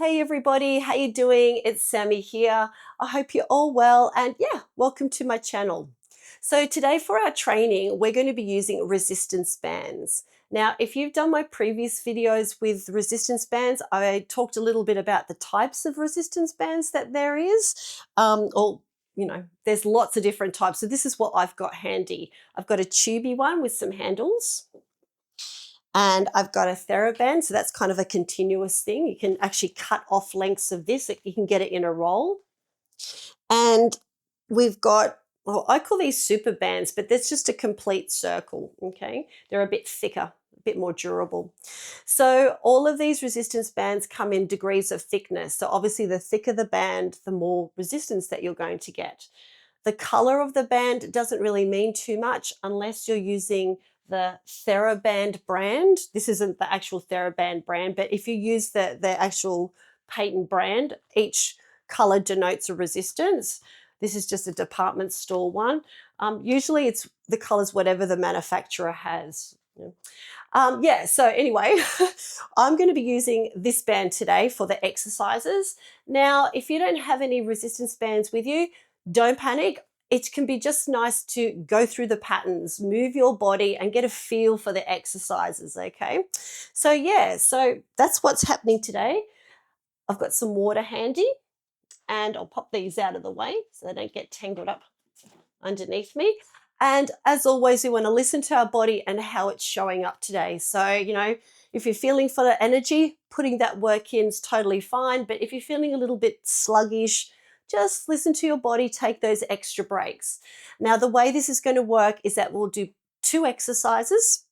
Hey everybody, how you doing? It's Sammy here. I hope you're all well and welcome to my channel. So today for our training, we're going to be using resistance bands. Now, if you've done my previous videos with resistance bands, I talked a little bit about the types of resistance bands that there is, there's lots of different types. So this is what I've got handy. I've got a tubey one with some handles. And I've got a TheraBand, so that's kind of a continuous thing. You can actually cut off lengths of this. You can get it in a roll. And we've got, well, I call these super bands, but there's just a complete circle, okay? They're a bit thicker, a bit more durable. So all of these resistance bands come in degrees of thickness. So obviously the thicker the band, the more resistance that you're going to get. The color of the band doesn't really mean too much unless you're using the TheraBand brand. This isn't the actual TheraBand brand, but if you use the actual patent brand, each color denotes a resistance. This is just a department store one. Usually it's the colors whatever the manufacturer has. So anyway, I'm going to be using this band today for the exercises. Now, if you don't have any resistance bands with you, don't panic. It can be just nice to go through the patterns, move your body and get a feel for the exercises, okay? So that's what's happening today. I've got some water handy and I'll pop these out of the way so they don't get tangled up underneath me. And as always, we want to listen to our body and how it's showing up today. So, if you're feeling full of energy, putting that work in is totally fine. But if you're feeling a little bit sluggish, just listen to your body, take those extra breaks. Now, the way this is going to work is that we'll do 2 exercises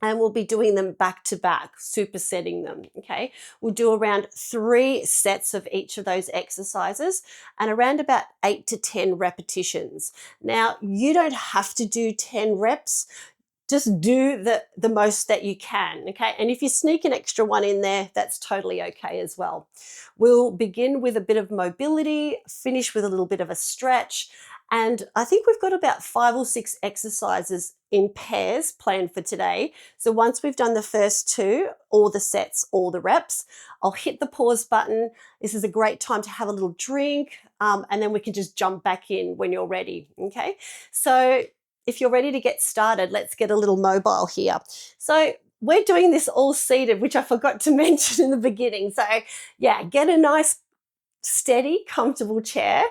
and we'll be doing them back to back, supersetting them, okay? We'll do around 3 sets of each of those exercises and around about 8 to 10 repetitions. Now, you don't have to do 10 reps. Just do the most that you can, okay? And if you sneak an extra one in there, that's totally okay as well. We'll begin with a bit of mobility, finish with a little bit of a stretch, and I think we've got about 5 or 6 exercises in pairs planned for today. So once we've done the first 2, all the sets, all the reps, I'll hit the pause button. This is a great time to have a little drink, and then we can just jump back in when you're ready, okay? So if you're ready to get started, let's get a little mobile here. So we're doing this all seated, which I forgot to mention in the beginning. So get a nice, steady, comfortable chair.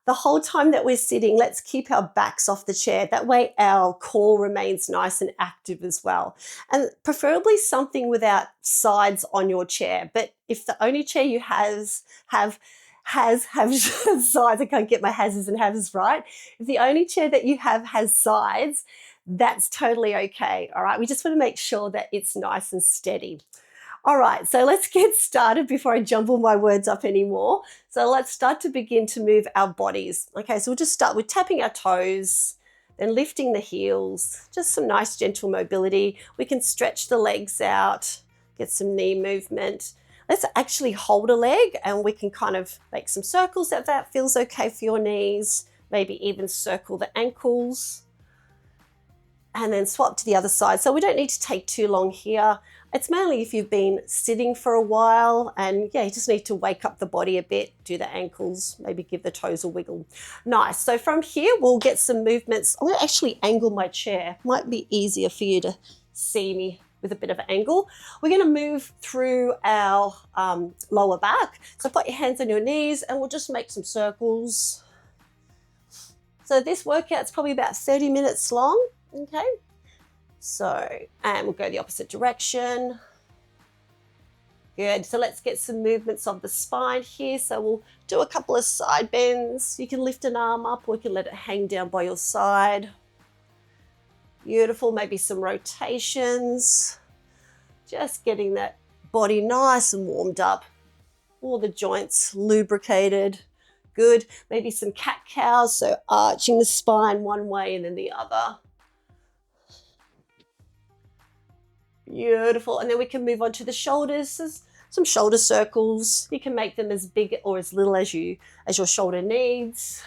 The whole time that we're sitting, let's keep our backs off the chair. That way our core remains nice and active as well. And preferably something without sides on your chair. But if the only chair you have sides, I can't get my hases and haves right. If the only chair that you have has sides, that's totally okay. All right, we just want to make sure that it's nice and steady. All right, so let's get started before I jumble my words up anymore. So let's start to begin to move our bodies. Okay, so we'll just start with tapping our toes, then lifting the heels, just some nice gentle mobility. We can stretch the legs out, get some knee movement. Let's actually hold a leg and we can kind of make some circles if that feels okay for your knees. Maybe even circle the ankles and then swap to the other side. So we don't need to take too long here. It's mainly if you've been sitting for a while and you just need to wake up the body a bit, do the ankles, maybe give the toes a wiggle. Nice. So from here, we'll get some movements. I'm going to actually angle my chair. Might be easier for you to see me with a bit of an angle. We're going to move through our lower back. So put your hands on your knees and we'll just make some circles. So this workout's probably about 30 minutes long, okay? And we'll go the opposite direction. Good, so let's get some movements of the spine here. So we'll do a couple of side bends. You can lift an arm up or you can let it hang down by your side. Beautiful, maybe some rotations. Just getting that body nice and warmed up. All the joints lubricated. Good, maybe some cat-cows, so arching the spine one way and then the other. Beautiful, and then we can move on to the shoulders. There's some shoulder circles. You can make them as big or as little as your shoulder needs.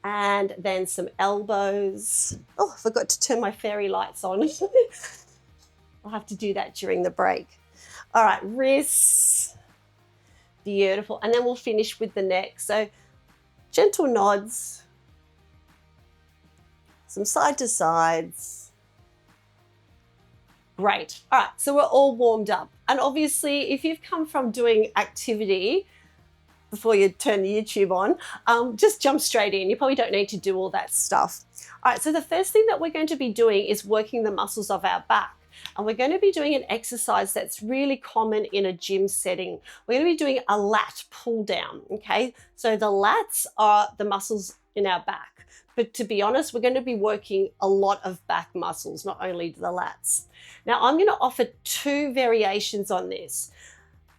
And then some elbows. Oh, I forgot to turn my fairy lights on. I'll have to do that during the break. All right, wrists. Beautiful. And then we'll finish with the neck. So gentle nods, some side to sides. Great. All right, so we're all warmed up. And obviously, if you've come from doing activity before you turn the YouTube on, just jump straight in. You probably don't need to do all that stuff. All right, so the first thing that we're going to be doing is working the muscles of our back. And we're going to be doing an exercise that's really common in a gym setting. We're going to be doing a lat pull down, okay? So the lats are the muscles in our back. But to be honest, we're going to be working a lot of back muscles, not only the lats. Now, I'm going to offer two variations on this.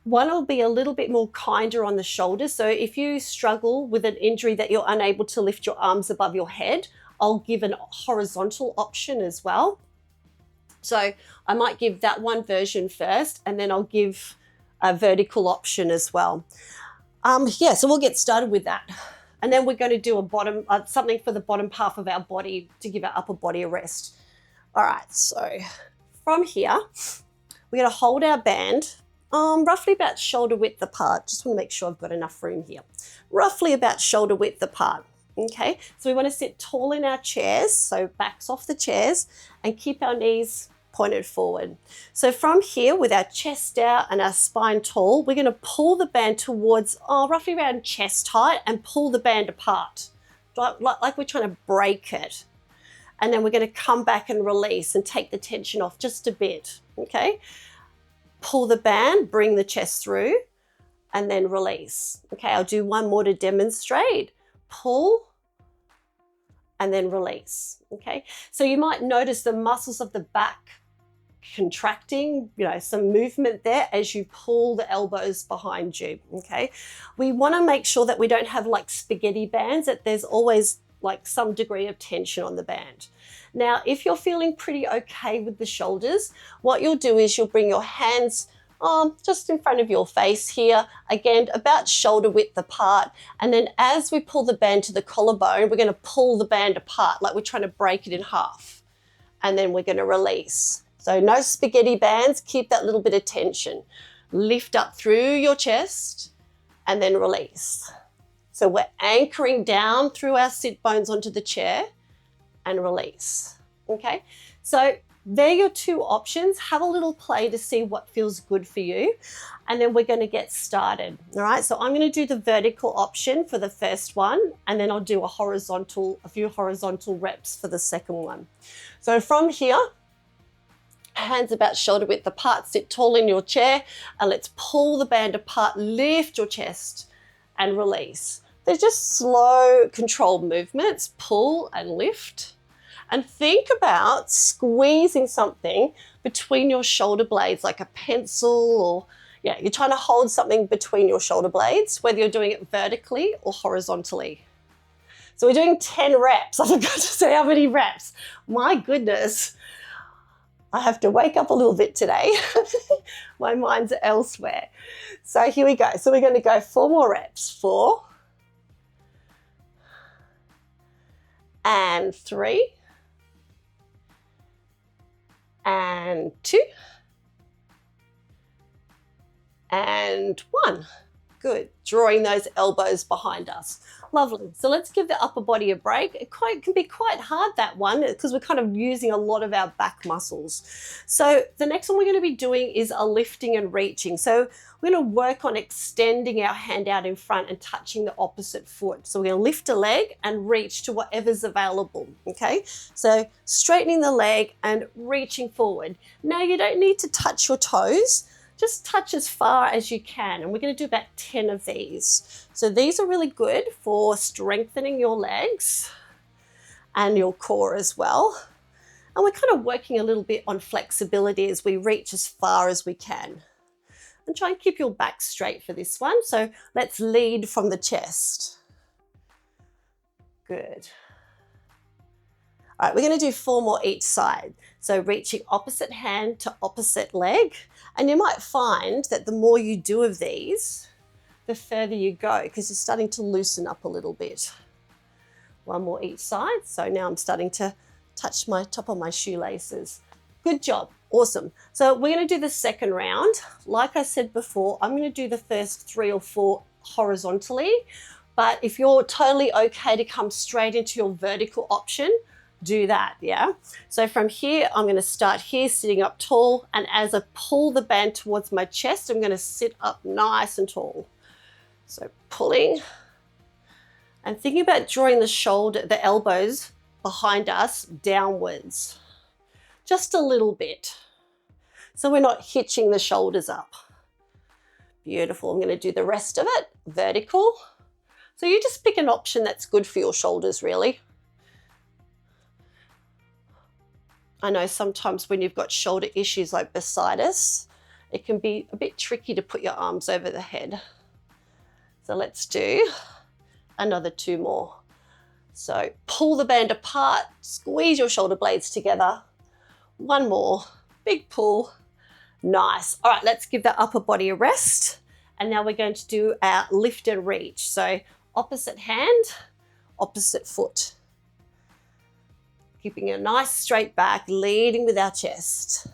One will be a little bit more kinder on the shoulders. So if you struggle with an injury that you're unable to lift your arms above your head, I'll give an horizontal option as well. So I might give that one version first, and then I'll give a vertical option as well. So we'll get started with that. And then we're going to do a bottom, something for the bottom half of our body to give our upper body a rest. All right, so from here, we're going to hold our band roughly about shoulder width apart. Just want to make sure I've got enough room here. Roughly about shoulder width apart. Okay, so we want to sit tall in our chairs, so backs off the chairs, and keep our knees pointed forward. So from here, with our chest out and our spine tall, we're going to pull the band towards roughly around chest height and pull the band apart, like we're trying to break it. And then we're going to come back and release and take the tension off just a bit, okay? Pull the band, bring the chest through, and then release. Okay, I'll do one more to demonstrate. Pull, and then release, okay? So you might notice the muscles of the back contracting, some movement there as you pull the elbows behind you, okay? We wanna make sure that we don't have like spaghetti bands, that there's always like some degree of tension on the band. Now, if you're feeling pretty okay with the shoulders, what you'll do is you'll bring your hands just in front of your face here, again, about shoulder width apart. And then as we pull the band to the collarbone, we're going to pull the band apart, like we're trying to break it in half. And then we're going to release. So no spaghetti bands, keep that little bit of tension. Lift up through your chest and then release. So we're anchoring down through our sit bones onto the chair and release, okay? So they're your two options. Have a little play to see what feels good for you. And then we're going to get started. All right, so I'm going to do the vertical option for the first one, and then I'll do a few horizontal reps for the second one. So from here, hands about shoulder width apart, sit tall in your chair, and let's pull the band apart, lift your chest and release. They're just slow, controlled movements, pull and lift. And think about squeezing something between your shoulder blades, like a pencil, or you're trying to hold something between your shoulder blades, whether you're doing it vertically or horizontally. So we're doing 10 reps. I forgot to say how many reps. My goodness, I have to wake up a little bit today. My mind's elsewhere. So here we go. So we're going to go 4 more reps. 4 and 3. And 2 and 1. Good. Drawing those elbows behind us. Lovely. So let's give the upper body a break. It can be quite hard, that one, because we're kind of using a lot of our back muscles. So the next one we're going to be doing is a lifting and reaching. So we're going to work on extending our hand out in front and touching the opposite foot. So we're going to lift a leg and reach to whatever's available, okay? So straightening the leg and reaching forward. Now you don't need to touch your toes. Just touch as far as you can. And we're going to do about 10 of these. So these are really good for strengthening your legs and your core as well. And we're kind of working a little bit on flexibility as we reach as far as we can. And try and keep your back straight for this one. So let's lead from the chest. Good. All right, we're going to do 4 more each side. So reaching opposite hand to opposite leg. And you might find that the more you do of these, the further you go, because you're starting to loosen up a little bit. 1 more each side. So now I'm starting to touch my top of my shoelaces. Good job. Awesome. So we're going to do the second round. Like I said before, I'm going to do the first 3 or 4 horizontally. But if you're totally okay to come straight into your vertical option, do that, yeah? So from here, I'm going to start here, sitting up tall. And as I pull the band towards my chest, I'm going to sit up nice and tall. So pulling and thinking about drawing the elbows behind us downwards. Just a little bit. So we're not hitching the shoulders up. Beautiful. I'm going to do the rest of it vertical. So you just pick an option that's good for your shoulders, really. I know sometimes when you've got shoulder issues like bursitis, it can be a bit tricky to put your arms over the head. So let's do another 2 more. So pull the band apart, squeeze your shoulder blades together. 1 more, big pull. Nice. All right, let's give the upper body a rest. And now we're going to do our lift and reach. So opposite hand, opposite foot. Keeping a nice straight back, leading with our chest.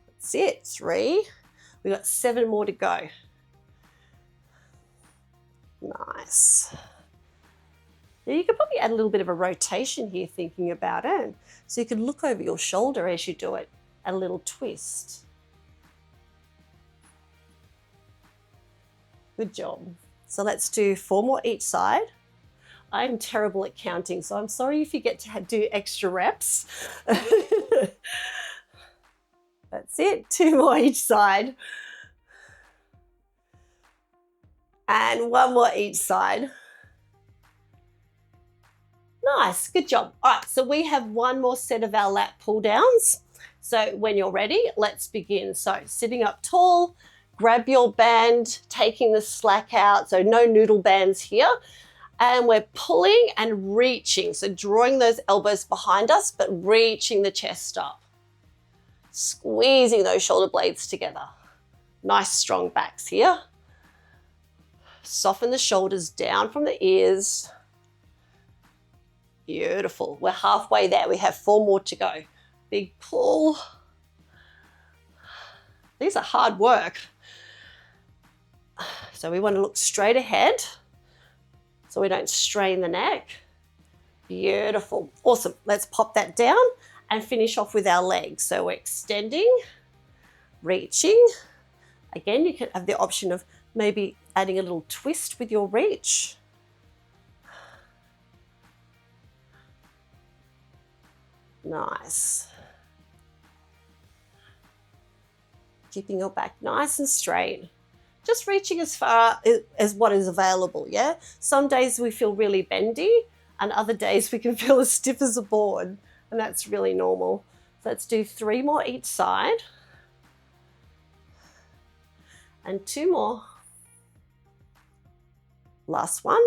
That's it, 3. We've got 7 more to go. Nice. Now you could probably add a little bit of a rotation here thinking about it. So you could look over your shoulder as you do it, a little twist. Good job. So let's do 4 more each side. I'm terrible at counting, so I'm sorry if you get to do extra reps. That's it, 2 more each side. And 1 more each side. Nice, good job. All right, so we have 1 more set of our lat pull downs. So when you're ready, let's begin. So sitting up tall, grab your band, taking the slack out. So no noodle bands here. And we're pulling and reaching. So drawing those elbows behind us, but reaching the chest up. Squeezing those shoulder blades together. Nice strong backs here. Soften the shoulders down from the ears. Beautiful. We're halfway there. We have 4 more to go. Big pull. These are hard work. So we want to look straight ahead so we don't strain the neck. Beautiful. Awesome. Let's pop that down and finish off with our legs. So we're extending, reaching. Again, you can have the option of maybe adding a little twist with your reach. Nice. Keeping your back nice and straight. Just reaching as far as what is available, yeah? Some days we feel really bendy and other days we can feel as stiff as a board, and that's really normal. So let's do 3 more each side. And 2 more. Last one.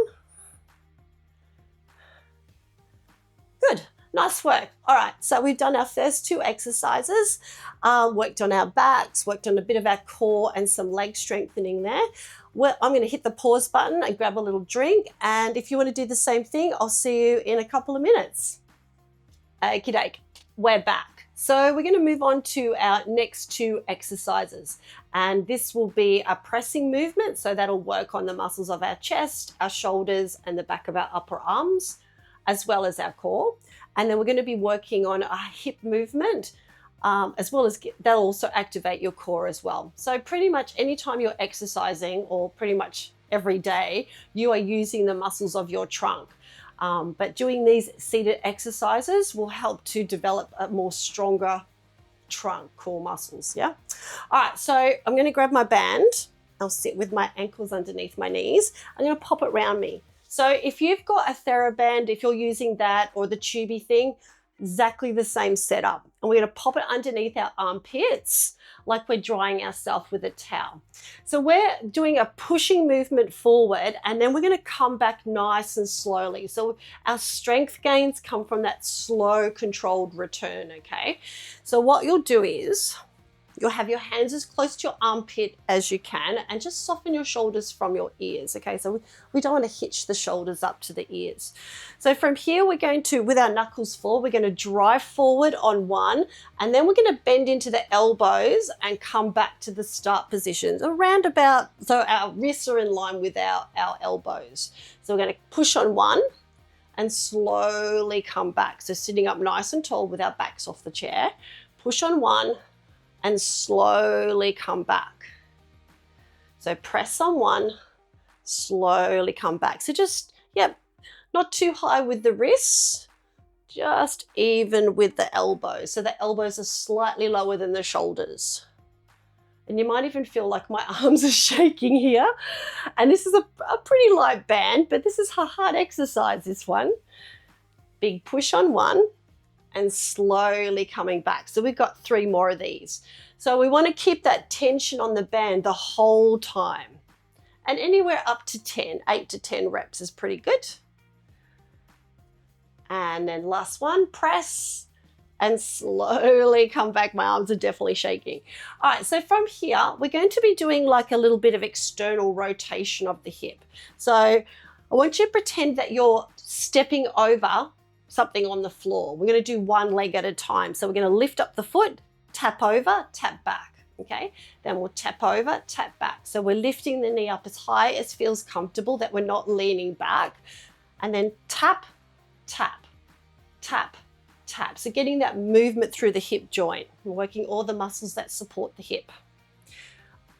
Good. Nice work. All right, so we've done our first 2 exercises, worked on our backs, worked on a bit of our core and some leg strengthening there. I'm going to hit the pause button and grab a little drink. And if you want to do the same thing, I'll see you in a couple of minutes. Okie doke, we're back. So we're going to move on to our next 2 exercises. And this will be a pressing movement. So that'll work on the muscles of our chest, our shoulders, and the back of our upper arms, as well as our core. And then we're going to be working on a hip movement, as well as that'll also activate your core as well. So pretty much anytime you're exercising, or pretty much every day, you are using the muscles of your trunk. But doing these seated exercises will help to develop a more stronger trunk, core muscles, yeah? All right, so I'm going to grab my band. I'll sit with my ankles underneath my knees. I'm going to pop it around me. So if you've got a TheraBand, if you're using that or the tubey thing, exactly the same setup. And we're going to pop it underneath our armpits like we're drying ourselves with a towel. So we're doing a pushing movement forward, and then we're going to come back nice and slowly. So our strength gains come from that slow, controlled return, okay? So what you'll do is You'll have your hands as close to your armpit as you can and just soften your shoulders from your ears. Okay, so we don't want to hitch the shoulders up to the ears. So from here, we're going to, with our knuckles forward, we're going to drive forward on one, and then we're going to bend into the elbows and come back to the start positions around about, so our wrists are in line with our elbows. So we're going to push on one and slowly come back. So sitting up nice and tall with our backs off the chair, push on one, and slowly come back. So press on one, slowly come back. So just, not too high with the wrists, just even with the elbows. So the elbows are slightly lower than the shoulders. And you might even feel like my arms are shaking here. And this is a pretty light band, but this is a hard exercise, this one. Big push on one, and slowly coming back. So we've got 3 more of these. So we want to keep that tension on the band the whole time. And anywhere up to 10, 8 to 10 reps is pretty good. And then last one, press and slowly come back. My arms are definitely shaking. All right, so from here, we're going to be doing like a little bit of external rotation of the hip. So I want you to pretend that you're stepping over something on the floor. We're going to do one leg at a time. So we're going to lift up the foot, tap over, tap back. Okay, then we'll tap over, tap back. So we're lifting the knee up as high as feels comfortable, that we're not leaning back. And then tap, tap, tap, tap. So getting that movement through the hip joint, working all the muscles that support the hip.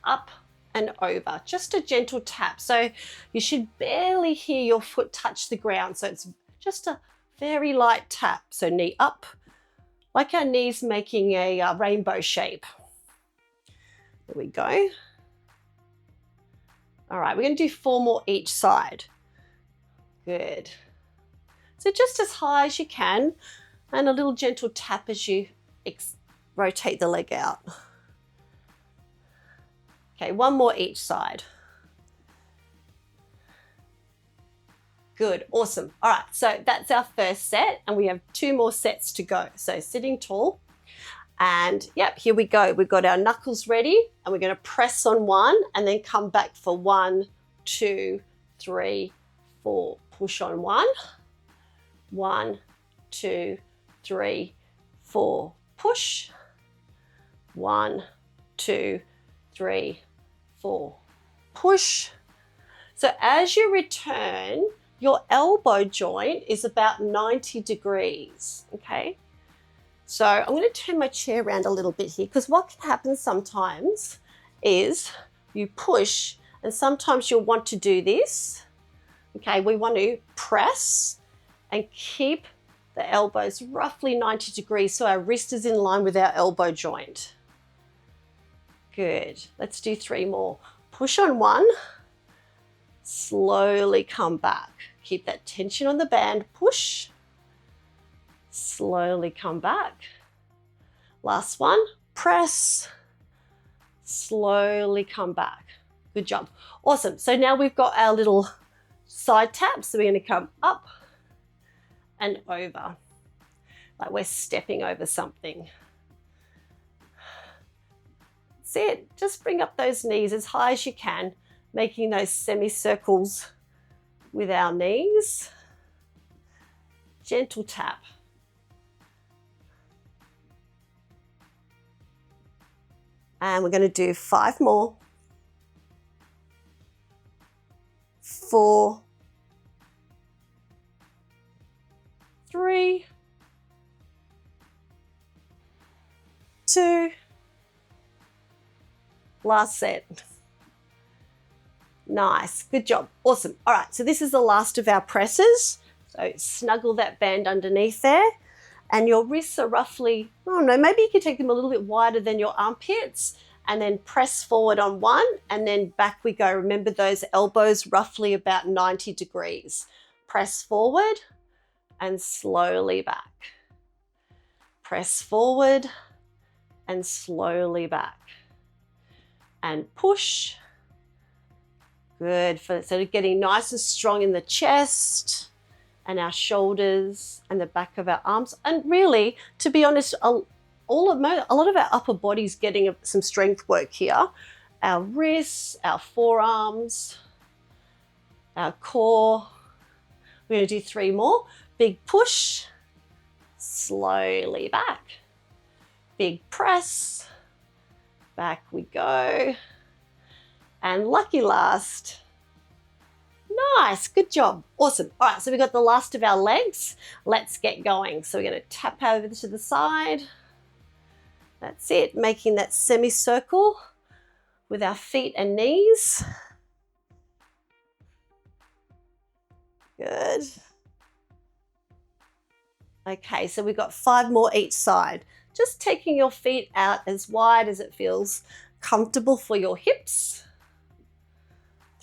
Up and over, just a gentle tap. So you should barely hear your foot touch the ground. So it's just a very light tap. So knee up, like our knees making a rainbow shape. There we go. All right, we're going to do 4 more each side. Good. So just as high as you can, and a little gentle tap as you rotate the leg out. Okay, 1 more each side. Good, awesome. All right, so that's our first set, and we have 2 more sets to go. So sitting tall, and here we go. We've got our knuckles ready, and we're going to press on one, and then come back for 1, 2, 3, 4. Push on 1, 1, 2, 3, 4. Push. 1, 2, 3, 4. Push. So as you return, your elbow joint is about 90 degrees, okay? So I'm going to turn my chair around a little bit here, because what can happen sometimes is you push, and sometimes you'll want to do this, okay? We want to press and keep the elbows roughly 90 degrees so our wrist is in line with our elbow joint. Good. Let's do 3 more. Push on 1. Slowly come back. Keep that tension on the band. Push. Slowly come back. Last one. Press. Slowly come back. Good job. Awesome. So now we've got our little side taps. So we're going to come up and over, like we're stepping over something. That's it. Just bring up those knees as high as you can, making those semicircles with our knees. Gentle tap. And we're going to do 5 more. 4, 3, 2, last set. Nice, good job, awesome. All right, so this is the last of our presses. So snuggle that band underneath there, and your wrists are roughly, I don't know, maybe you can take them a little bit wider than your armpits, and then press forward on 1, and then back we go. Remember those elbows roughly about 90 degrees. Press forward and slowly back. Press forward and slowly back. And push. Good, so getting nice and strong in the chest and our shoulders and the back of our arms. And really, to be honest, a lot of our upper body's getting some strength work here. Our wrists, our forearms, our core. We're going to do 3 more. Big push, slowly back. Big press, back we go. And lucky last. Nice, good job, awesome. All right, so we've got the last of our legs. Let's get going. So we're going to tap over to the side. That's it, making that semicircle with our feet and knees. Good. Okay, so we've got 5 more each side. Just taking your feet out as wide as it feels comfortable for your hips.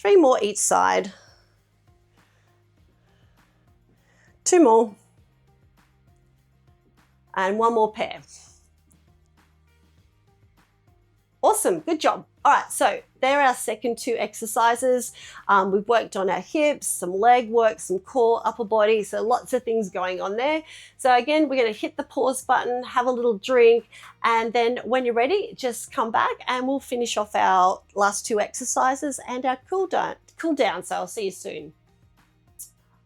3 more each side. 2 more. And 1 more pair. Awesome, good job. All right, so there are our second 2 exercises. We've worked on our hips, some leg work, some core, upper body, so lots of things going on there. So again, we're gonna hit the pause button, have a little drink, and then when you're ready, just come back and we'll finish off our last 2 exercises and our cool down. So I'll see you soon.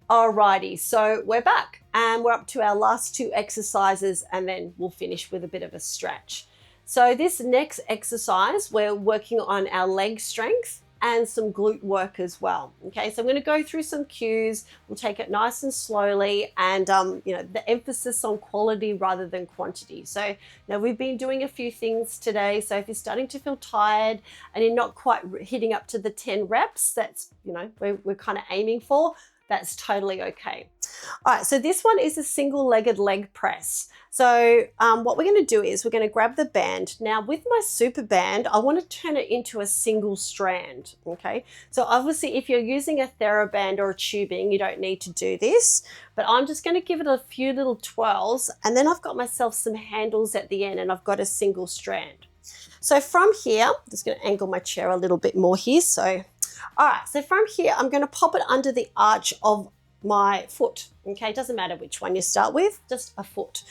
Alrighty, so we're back and we're up to our last 2 exercises and then we'll finish with a bit of a stretch. So this next exercise, we're working on our leg strength and some glute work as well. Okay, so I'm going to go through some cues. We'll take it nice and slowly, and the emphasis on quality rather than quantity. So now we've been doing a few things today. So if you're starting to feel tired and you're not quite hitting up to the 10 reps, that's we're kind of aiming for. That's totally okay. All right, so this one is a single-legged leg press. So what we're going to do is we're going to grab the band. Now with my super band, I want to turn it into a single strand, okay? So obviously if you're using a TheraBand or a tubing, you don't need to do this, but I'm just going to give it a few little twirls, and then I've got myself some handles at the end and I've got a single strand. So from here, I'm just going to angle my chair a little bit more here. So all right, so from here, I'm going to pop it under the arch of my foot. Okay, it doesn't matter which one you start with, just a foot.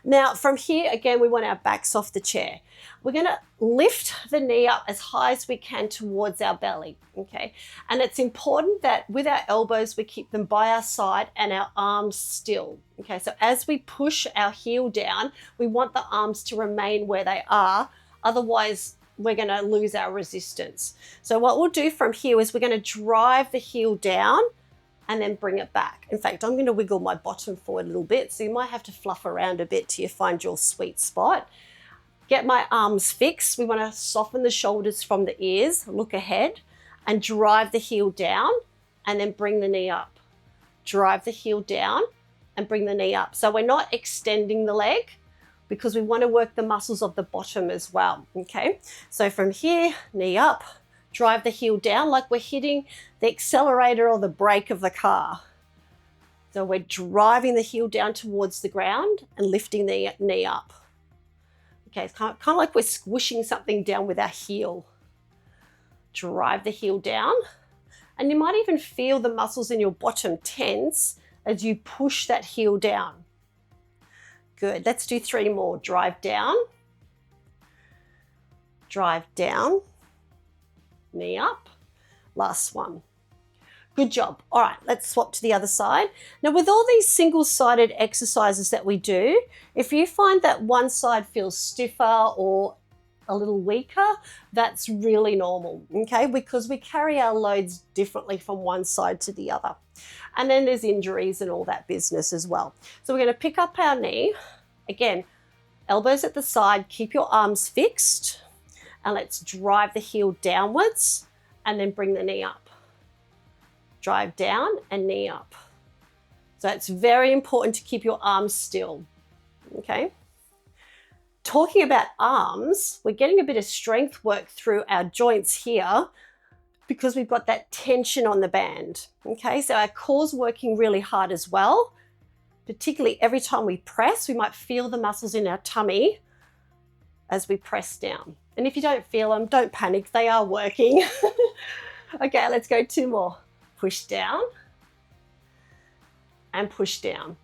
Now from here, again, we want our backs off the chair. We're going to lift the knee up as high as we can towards our belly. Okay, and it's important that with our elbows, we keep them by our side and our arms still. Okay, so as we push our heel down, we want the arms to remain where they are. Otherwise, we're going to lose our resistance. So what we'll do from here is we're going to drive the heel down and then bring it back. In fact, I'm going to wiggle my bottom forward a little bit, so you might have to fluff around a bit till you find your sweet spot. Get my arms fixed. We want to soften the shoulders from the ears, look ahead, and drive the heel down and then bring the knee up. Drive the heel down and bring the knee up. So we're not extending the leg, because we want to work the muscles of the bottom as well, okay? So from here, knee up, drive the heel down like we're hitting the accelerator or the brake of the car. So we're driving the heel down towards the ground and lifting the knee up. Okay, it's kind of like we're squishing something down with our heel. Drive the heel down, and you might even feel the muscles in your bottom tense as you push that heel down. Good, let's do 3 more. Drive down, knee up, last one. Good job. All right, let's swap to the other side. Now with all these single-sided exercises that we do, if you find that one side feels stiffer or a little weaker, that's really normal, okay? Because we carry our loads differently from one side to the other. And then there's injuries and all that business as well. So we're going to pick up our knee. Again, elbows at the side, keep your arms fixed, and let's drive the heel downwards and then bring the knee up. Drive down and knee up. So it's very important to keep your arms still, okay? Talking about arms, we're getting a bit of strength work through our joints here because we've got that tension on the band, okay? So our core's working really hard as well, particularly every time we press, we might feel the muscles in our tummy as we press down. And if you don't feel them, don't panic, they are working. Okay, let's go 2 more. Push down and push down.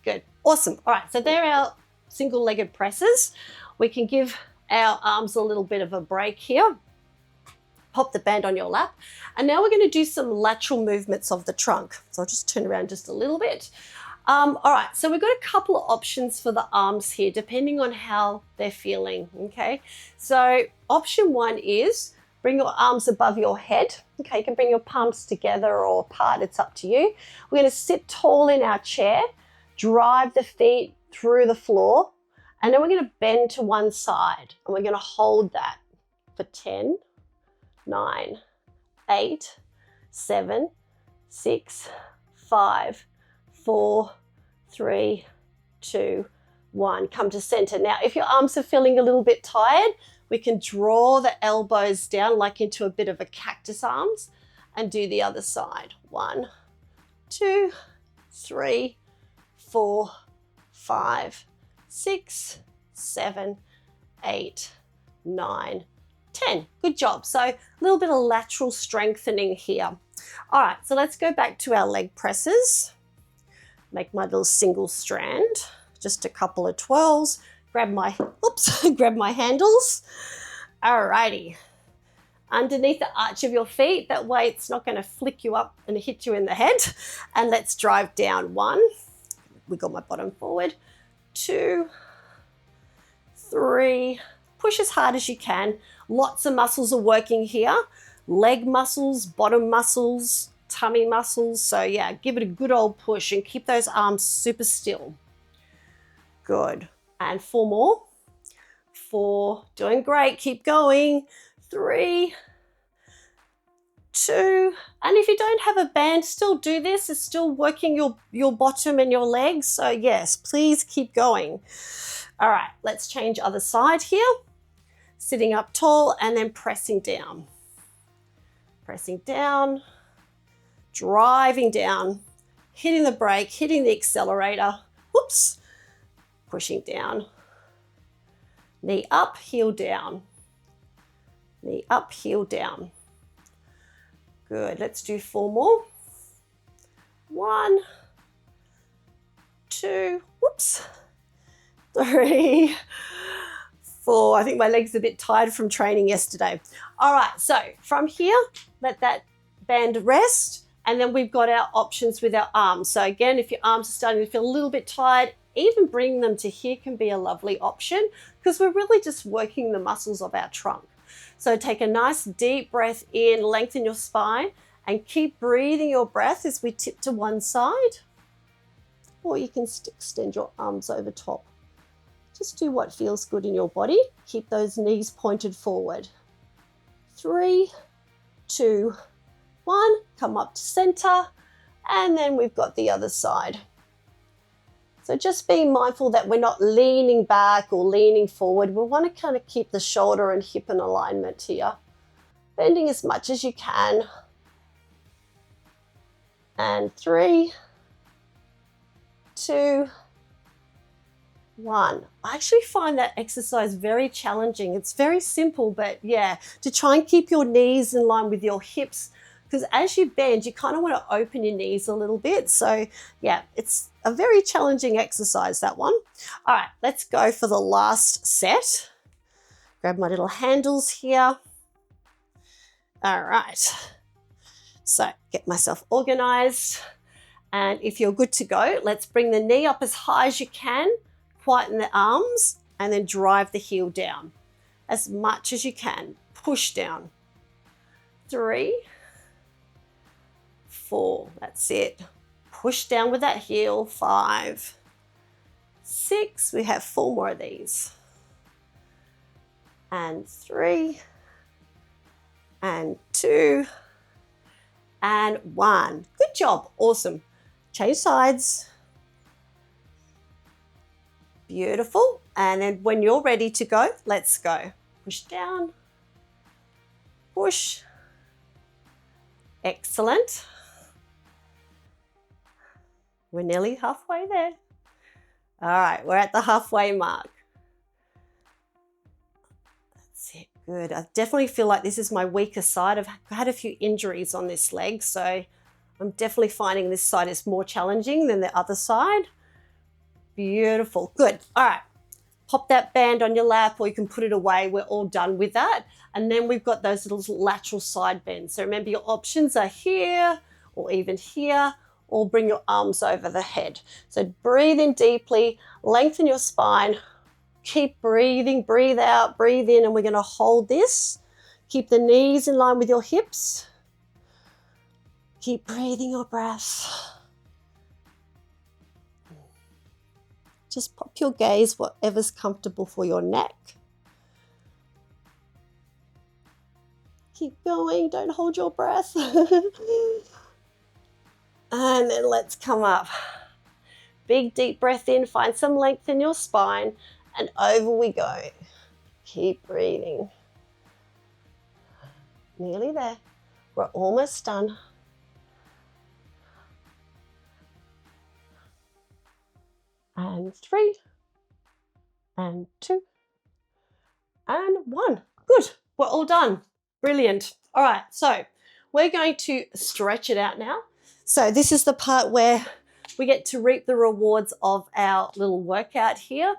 Good, awesome. All right, so there are our single-legged presses. We can give our arms a little bit of a break here. Pop the band on your lap. And now we're going to do some lateral movements of the trunk. So I'll just turn around just a little bit. All right, so we've got a couple of options for the arms here, depending on how they're feeling, okay? So option one is bring your arms above your head. Okay, you can bring your palms together or apart, it's up to you. We're going to sit tall in our chair, drive the feet through the floor, and then we're going to bend to one side, and we're going to hold that for 10, 9, 8, 7, 6, 5, 4, 3, 2, 1. Come to center. Now, if your arms are feeling a little bit tired, we can draw the elbows down like into a bit of a cactus arms and do the other side. 1, 2, 3, 4, 5, 6, 7, 8, 9, 10. Good job. So a little bit of lateral strengthening here. All right, so let's go back to our leg presses. Make my little single strand, just a couple of twirls, grab my handles. All righty. Underneath the arch of your feet, that way it's not going to flick you up and hit you in the head. And let's drive down. 1, wiggle my bottom forward, 2, 3, push as hard as you can. Lots of muscles are working here. Leg muscles, bottom muscles, tummy muscles. So yeah, give it a good old push and keep those arms super still. Good. And 4 more. 4, doing great. Keep going. 3, 2, and if you don't have a band, still do this. It's still working your bottom and your legs. So yes, please keep going. All right, let's change other side here. Sitting up tall and then pressing down. Pressing down, driving down, hitting the brake, hitting the accelerator. Whoops. Pushing down. Knee up, heel down. Knee up, heel down. Good. Let's do 4 more. 1, 2, whoops. 3, 4. I think my leg's a bit tired from training yesterday. All right, so from here, let that band rest, and then we've got our options with our arms. So again, if your arms are starting to feel a little bit tired, even bringing them to here can be a lovely option because we're really just working the muscles of our trunk. So take a nice deep breath in, lengthen your spine, and keep breathing your breath as we tip to one side. Or you can extend your arms over top. Just do what feels good in your body. Keep those knees pointed forward. 3, 2, 1. Come up to center. And then we've got the other side. So just being mindful that we're not leaning back or leaning forward. We want to kind of keep the shoulder and hip in alignment here. Bending as much as you can. And 3, 2, 1. I actually find that exercise very challenging. It's very simple, but yeah, to try and keep your knees in line with your hips, because as you bend, you kind of want to open your knees a little bit. So yeah, it's a very challenging exercise, that one. All right, let's go for the last set. Grab my little handles here. All right. So get myself organized. And if you're good to go, let's bring the knee up as high as you can, quieten the arms, and then drive the heel down as much as you can. Push down. 3, 4, that's it. Push down with that heel. 5, 6, we have 4 more of these. And 3, and 2, and 1. Good job, awesome. Change sides. Beautiful. And then when you're ready to go, let's go. Push down, push. Excellent. We're nearly halfway there. All right, we're at the halfway mark. That's it, good. I definitely feel like this is my weaker side. I've had a few injuries on this leg, so I'm definitely finding this side is more challenging than the other side. Beautiful, good. All right, pop that band on your lap, or you can put it away. We're all done with that. And then we've got those little lateral side bends. So remember, your options are here or even here, or bring your arms over the head. So breathe in deeply, lengthen your spine, keep breathing, breathe out, breathe in, and we're going to hold this. Keep the knees in line with your hips. Keep breathing your breath. Just pop your gaze whatever's comfortable for your neck. Keep going, don't hold your breath. And then let's come up. Big deep breath in, find some length in your spine, and over we go. Keep breathing. Nearly there. We're almost done. And 3, and 2, and 1. Good, we're all done. Brilliant. All right, so we're going to stretch it out now. So this is the part where we get to reap the rewards of our little workout here,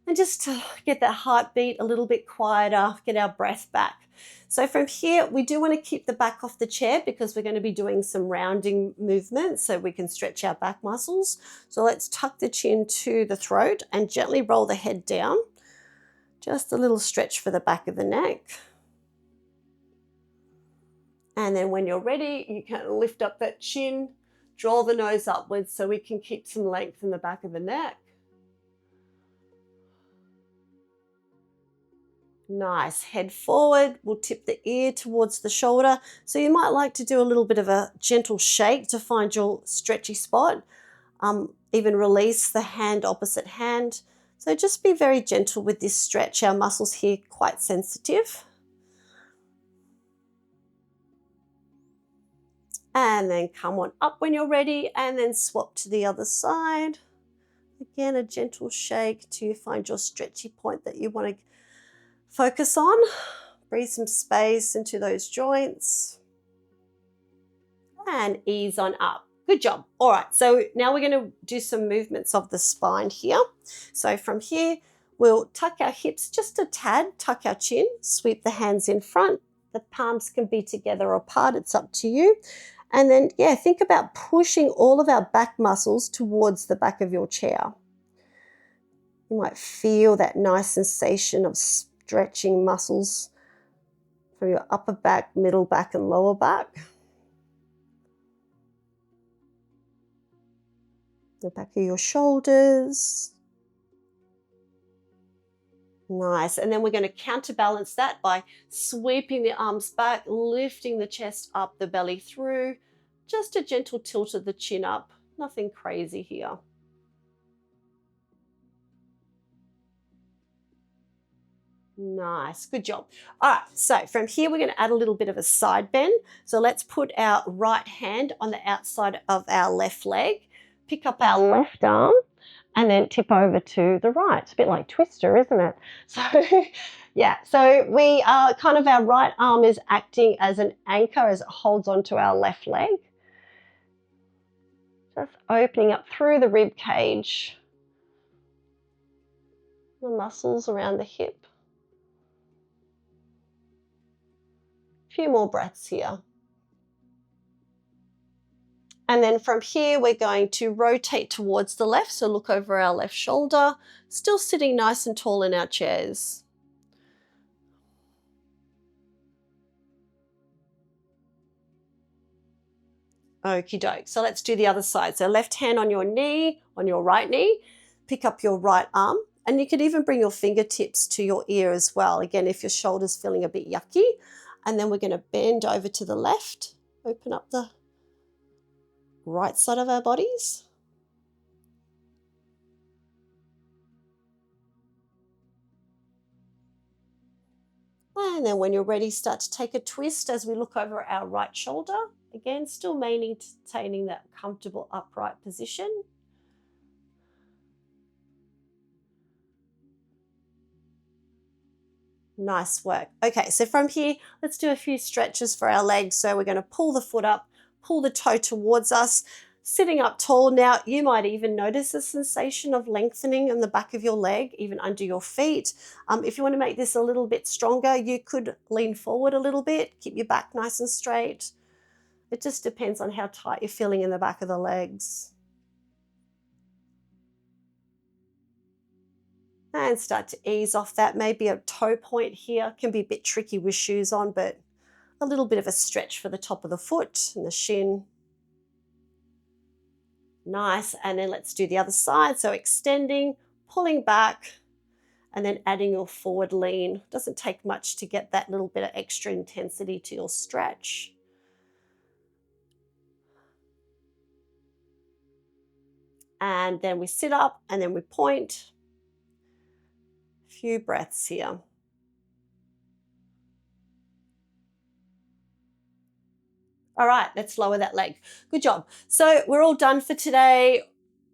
and just to get that heartbeat a little bit quieter, get our breath back. So from here, we do want to keep the back off the chair because we're going to be doing some rounding movements so we can stretch our back muscles. So let's tuck the chin to the throat and gently roll the head down. Just a little stretch for the back of the neck. And then when you're ready, you can lift up that chin, draw the nose upwards so we can keep some length in the back of the neck. Nice, head forward, we'll tip the ear towards the shoulder. So you might like to do a little bit of a gentle shake to find your stretchy spot. Even release the hand opposite hand. So just be very gentle with this stretch. Our muscles here quite sensitive. And then come on up when you're ready, and then swap to the other side. Again, a gentle shake to find your stretchy point that you want to focus on. Breathe some space into those joints. And ease on up. Good job. All right, so now we're going to do some movements of the spine here. So from here, we'll tuck our hips just a tad, tuck our chin, sweep the hands in front. The palms can be together or apart, it's up to you. And then, yeah, think about pushing all of our back muscles towards the back of your chair. You might feel that nice sensation of stretching muscles from your upper back, middle back, and lower back. The back of your shoulders. Nice. And then we're going to counterbalance that by sweeping the arms back, lifting the chest up, the belly through. Just a gentle tilt of the chin up. Nothing crazy here. Nice. Good job. All right. So from here, we're going to add a little bit of a side bend. So let's put our right hand on the outside of our left leg. Pick up our left arm. And then tip over to the right. It's a bit like Twister, isn't it? So, yeah, so we are kind of, our right arm is acting as an anchor as it holds onto our left leg. Just opening up through the rib cage, the muscles around the hip. A few more breaths here. And then from here, we're going to rotate towards the left. So look over our left shoulder, still sitting nice and tall in our chairs. Okie doke. So let's do the other side. So left hand on your knee, on your right knee, pick up your right arm, and you could even bring your fingertips to your ear as well. Again, if your shoulder's feeling a bit yucky. And then we're going to bend over to the left, open up the right side of our bodies. And then when you're ready, start to take a twist as we look over our right shoulder. Again, still maintaining that comfortable upright position. Nice work. Okay, so from here, let's do a few stretches for our legs. So we're going to pull the foot up, pull the toe towards us, Sitting up tall now, you might even notice a sensation of lengthening in the back of your leg, even under your feet. If you want to make this a little bit stronger, you could lean forward a little bit, keep your back nice and straight. It just depends on how tight you're feeling in the back of the legs. And start to ease off that. Maybe a toe point here can be a bit tricky with shoes on, but a little bit of a stretch for the top of the foot and the shin. Nice. And then let's do the other side. So extending, pulling back, and then adding your forward lean. Doesn't take much to get that little bit of extra intensity to your stretch. And then we sit up and then we point. A few breaths here. All right, let's lower that leg. Good job. So we're all done for today.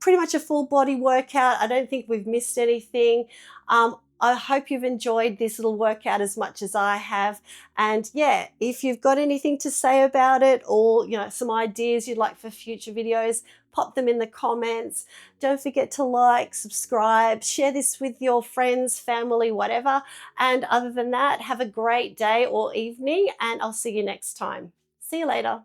Pretty much a full body workout. I don't think we've missed anything. I hope you've enjoyed this little workout as much as I have. And yeah, if you've got anything to say about it, or some ideas you'd like for future videos, pop them in the comments. Don't forget to like, subscribe, share this with your friends, family, whatever. And other than that, have a great day or evening, and I'll see you next time. See you later.